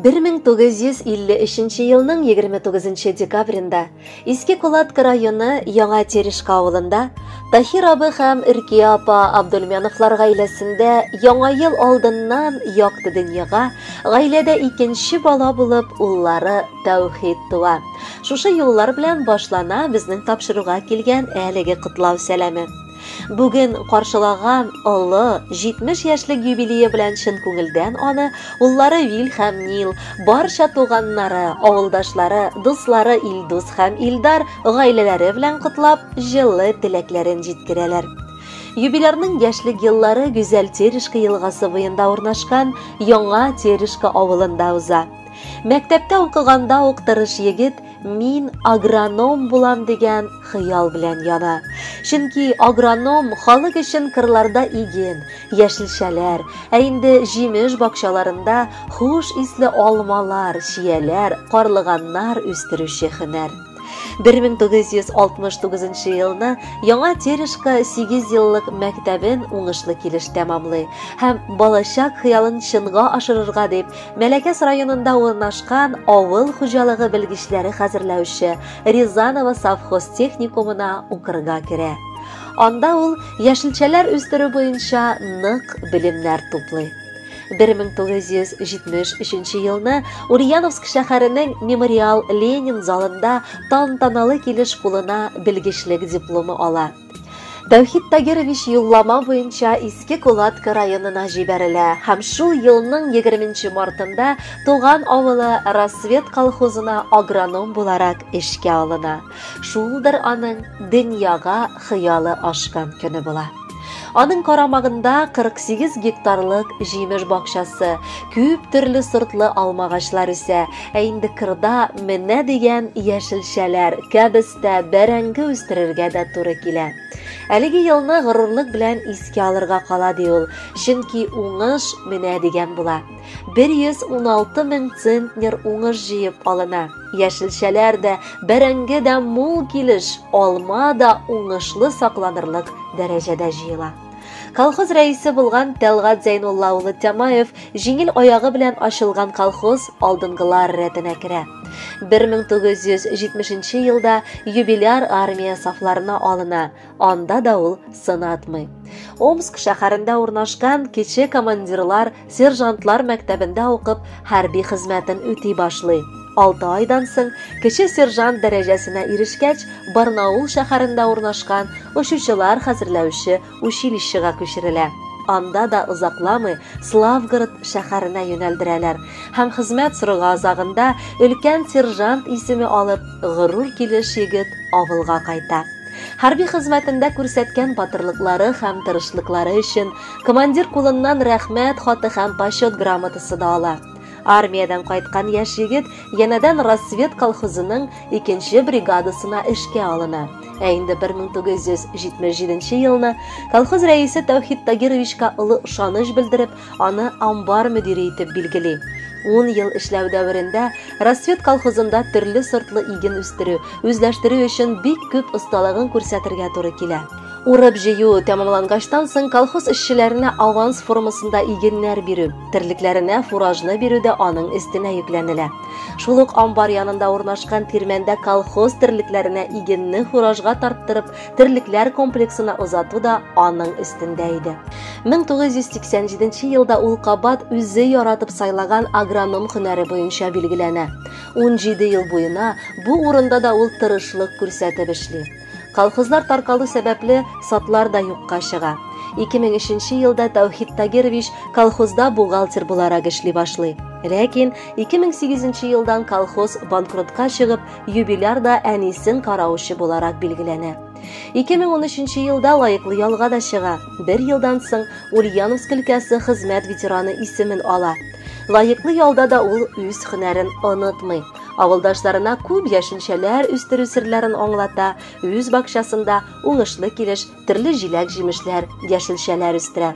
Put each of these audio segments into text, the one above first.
1953 елның 29 декабрендә Иске Кулатка районы Яңа Терешка авылында Тахир абы һәм Иркия апа Абдулмановлар гаиләсендә яңа ел алдыннан якты дөньяга гаиләдә икенче бала булып уллары Тәүхид туа. Шушы юллар белән башлана безнең тапшыруга килгән әлеге котлау сәламе. Бүген каршылаган олы 70 яшьлек юбилее белән чын күңелдән аны уллары Вил һәм Нил, барча туганнары, авылдашлары, дуслары Илдус һәм Илдар гаиләләре белән котлап, җылы теләкләрен җиткерәләр. Юбилярның яшьлек еллары Гүзәл Терешка елгасы буенда урнашкан Яңа Терешка авылында уза. Мәктәптә укыганда ук тырыш егет «Мин агроном булам» дигән хыял белән яна. Чөнки агроном халык өчен кырларда иген, яшелчәләр, ә инде җимеш бакчаларында хуш исле алмалар, чияләр, карлыганнар үстерүче һөнәр. 1969 елны Яңа Терешка 8 еллык мәктәбен уңышлы килеш тәмамлый һәм балачак хыялын чынга ашырырга дип Мәләкәс районында урнашкан авыл хуҗалыгы белгечләре хәзерләүче Рязанова совхоз техникумына укырга керә. Анда ул яшелчәләр үстерү буенча нык белемнәр туплый. 1973 елны Ульяновск шәһәренең Мемориал Ленин залында тантаналы килеш кулына белгечлек дипломы ала. Тәүхид Тагирович юллама буенча Иске Кулатка районына җибәрелә һәм шул елның 20 мартында туган авылы Рассвет колхозына агроном буларак эшкә алына. Шулдыр аның дөньяга хыялы ашкан көне була. Аның карамагында 48 гектарлык җимеш бакчасы, күп төрле сортлы алмагачлар үсә, ә инде кырда менә дигән яшелчәләр, кәбестә, бәрәңге үстерергә дә туры килә. Әлеге елны горурлык белән искә алырга кала ди ул, чөнки уңыш менә дигән була. 116 мең центнер уңыш җыеп алына. Яшелчәләр дә, бәрәңге дә мул килеш, алма да уңышлы сакланырлык дәрәҗәдә җыела. Колхоз рәисе булган Тәлгат Зәйнулла улы Тәмаев җиңел аягы белән ачылган колхоз алдынгылар рәтенә керә. 1970 елда юбиляр армия сафларына алына, анда да ул сынатмый. Омск шәһәрендә урнашкан кече командирлар, сержантлар мәктәбендә укып, хәрби хезмәтен үти башлый. 6 айдан соң кече сержант дәрәҗәсенә ирешкәч, Барнаул шәһәрендә урнашкан учучылар хәзерләүче училищега күчерелә. Анда да озакламый Славгород шәһәренә юнәлдерәләр һәм хезмәт сорыгы азагында өлкән сержант исеме алып, горур килеш егет авылга кайта. Хәрби хезмәтендә күрсәткән батырлыклары һәм тырышлыклары өчен командир кулыннан рәхмәт хаты һәм почет грамотасы да ала. Армиядан кайткан яшь егет янәдән Рассвет колхозының 2-нче бригадасына эшкә алына. Ә инде 1977 елны колхоз рәисе Тәүхид Тагировичка олы ышаныч белдереп, аны амбар мөдире итеп билгели. 10 ел эшләү дәверендә Рассвет колхозында төрле сортлы иген үстерү, үзләштерү өчен бик күп осталыгын күрсәтергә туры килә. Урып җыю тәмамлангачтан соң колхоз эшчеләренә аванс формасында игеннәр бирү, терлекләренә фуражны бирү дә аның өстенә йөкләнелә. Шул ук амбар янында урнашкан тирмәндә колхоз терлекләренә игенне фуражга тарттырып, терлекләр комплексына узату да аның өстендә иде. 1987 елда ул кабат үзе яратып сайлаган агроном һөнәре буенча билгеләнә. 17 ел буена бу урында да ул тырышлык күрсәтеп эшли. Колхозлар таркалу сәбәпле сатлар да юкка чыга. 2003 елда Тәүхид Тагирович колхозда бухгалтер буларак эшли башлый. Ләкин 2008 елдан колхоз банкротка чыгып, юбилярда әнисен караучы буларак билгеләнә. 2013 елда лайыклы ялга да чыга. 1 елдан соң Ульяновск өлкәсе хезмәт ветераны исемен ала. Лайыклы ялда да ул үз һөнәрен онытмый. Авылдашларына күп яшелчәләр үстерү серләрен аңлата, үз бакчасында уңышлы килеш төрле җиләк-җимешләр, яшелчәләр үстерә.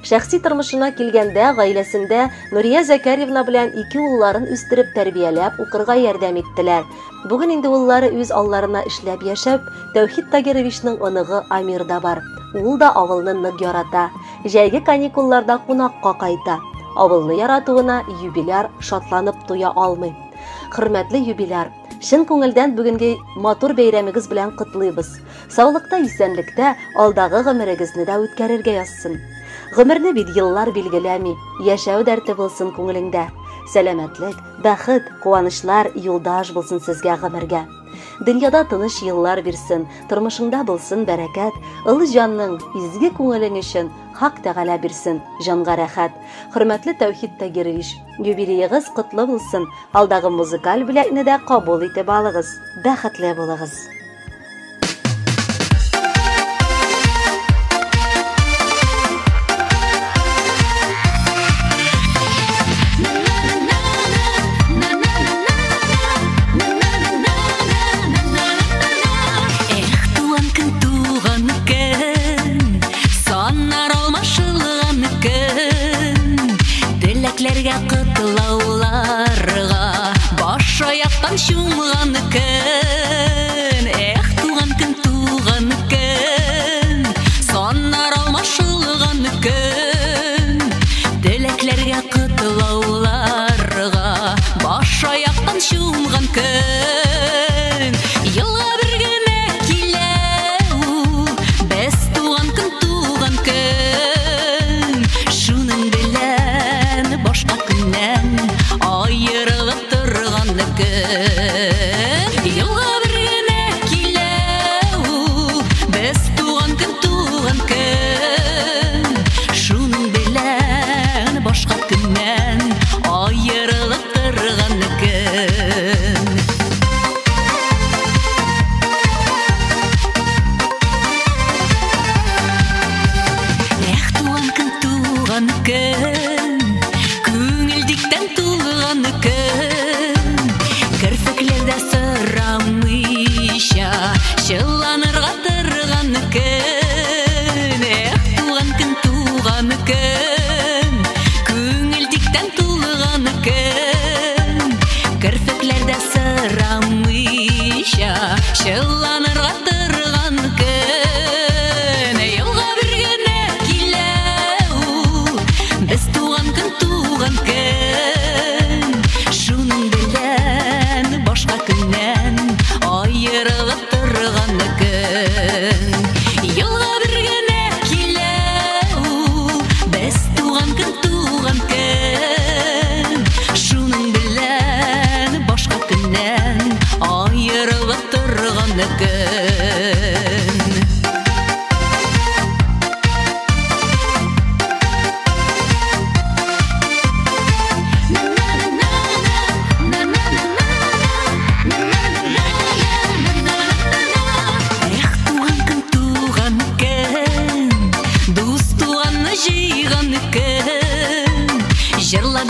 Шәхси тормышына килгәндә гаиләсендә Нурия Закарьевна белән 2 улларын үстереп тәрбияләп укырга ярдәм иттеләр. Бүген инде уллары үз алларына эшләп яшәп, Тәүхид Тагировичның оныгы Амир да бар. Ул да авылны нык ярата. Җәйге каникулларда кунакка кайта. авылны яратуына юбиляр шатланып туя алмый. Хөрмәтле юбиляр, шын күңелдән бүгенге матур бәйрәмегез белән котлыйбыз. Саулыкта, исәнлектә алдагы гомерегезне дә үткәрергә язсын. Гомерне бит еллар билгеләми, яшәү дәрте булсын күңелеңдә. Сәламәтлек, бәхет, куанышлар юлдаш булсын сезгә гомергә. Дөньяда тыныч еллар бирсен, тормышыңда булсын бәрәкәт, ылы җанның, изге күңелең өчен Хак Тәгалә бирсен, җанга рәхәт. Хөрмәтле Тәүхид Тагирович, юбилеегыз котлы булсын, алдагы музыкаль бүләкне дә кабул итеп алыгыз. Бәхетле булыгыз. Кытлауларга баш аяктан шумган көн, туган көн, саннар алмашылган көн. Теләкләргә кытлауларга баш аяктан шумган көн. Елга бер генә килә без туган көн. Шуның белән башка көннән айырылып торган көн. Елга бер генә килә без туган көн. Шуның белән башка көннән айырылып торган көн. Туган көн, күңелдиктән тулган көн. Керфекләрдә сорамыйча чыланырга торган көн. Туган көн, күңелдиктән тулган көн. Керфекләрдә сорамыйча чыланырга торган көн. Елга бер генә килә без туган көн. Шуның белән башка көннән айырылып торган көн. Елга бер генә килә без туган көн. Шуның белән башка көннән айырылып торган көн. Җыйган көн, җырлап